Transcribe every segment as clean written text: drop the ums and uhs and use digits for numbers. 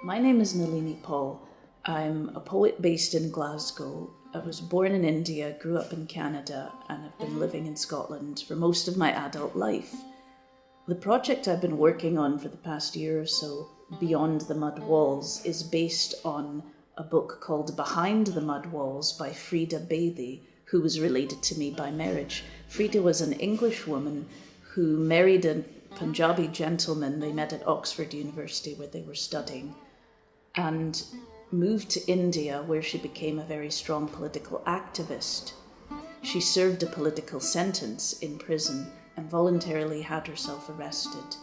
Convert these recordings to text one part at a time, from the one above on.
My name is Nalini Paul. I'm a poet based in Glasgow. I was born in India, grew up in Canada, and have been living in Scotland for most of my adult life. The project I've been working on for the past year or so, Beyond the Mud Walls, is based on a book called Behind the Mud Walls by Freda Bedi, who was related to me by marriage. Freda was an English woman who married a Punjabi gentleman. They met at Oxford University where they were studying, and moved to India, where she became a very strong political activist. She served a political sentence in prison and voluntarily had herself arrested.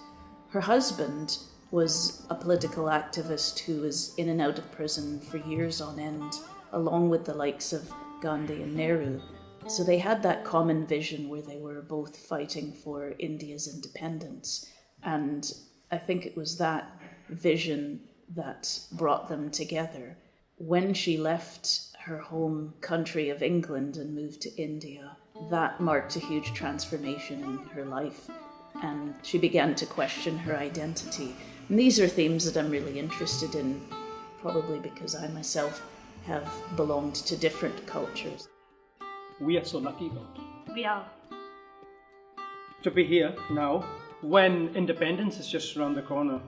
Her husband was a political activist who was in and out of prison for years on end, along with the likes of Gandhi and Nehru. So they had that common vision where they were both fighting for India's independence. And I think it was that vision that brought them together. When she left her home country of England and moved to India, that marked a huge transformation in her life, and she began to question her identity. And these are themes that I'm really interested in, probably because I myself have belonged to different cultures. We are so lucky, though. We are. To be here now, when independence is just around the corner.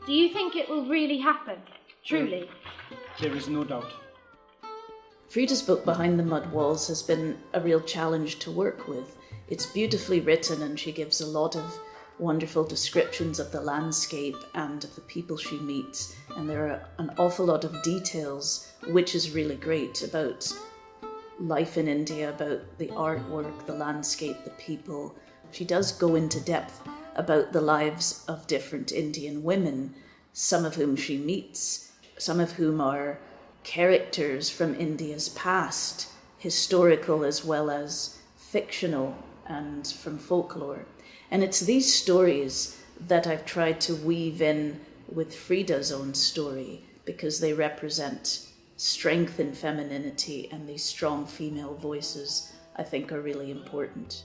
Do you think it will really happen? Truly? There is no doubt. Freda's book Behind the Mud Walls has been a real challenge to work with. It's beautifully written and she gives a lot of wonderful descriptions of the landscape and of the people she meets. And there are an awful lot of details, which is really great, about life in India, about the artwork, the landscape, the people. She does go into depth about the lives of different Indian women, some of whom she meets, some of whom are characters from India's past, historical as well as fictional and from folklore. And it's these stories that I've tried to weave in with Freda's own story, because they represent strength and femininity, and these strong female voices I think are really important.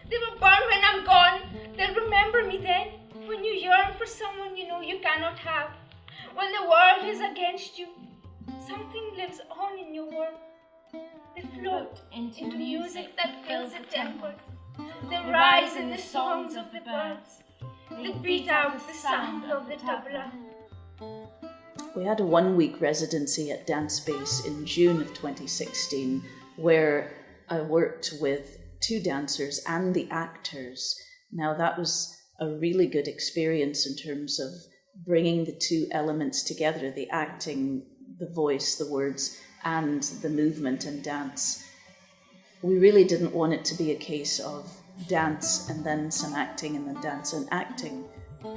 They will burn when I'm gone. They'll remember me then. When you yearn for someone you know you cannot have. When the world is against you, something lives on in your world. They float into music that fills the temple. They rise in the songs of the birds. They beat out the sound of the tabla. We had a 1-week residency at Dance Base in June of 2016, where I worked with 2 dancers and the actors. Now that was a really good experience in terms of bringing the 2 elements together, the acting, the voice, the words, and the movement and dance. We really didn't want it to be a case of dance and then some acting and then dance and acting.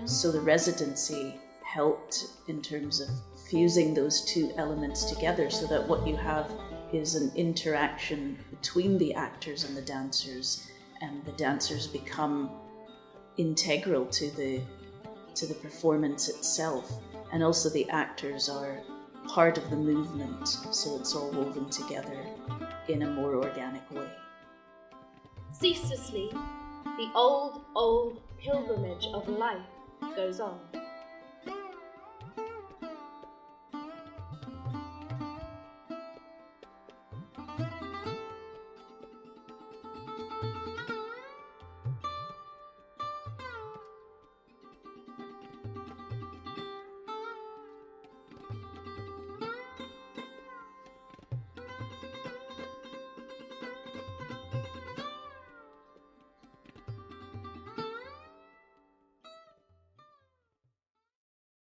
So the residency helped in terms of fusing those 2 elements together so that what you have is an interaction between the actors and the dancers become integral to the performance itself, and also the actors are part of the movement, so it's all woven together in a more organic way. Ceaselessly, the old pilgrimage of life goes on.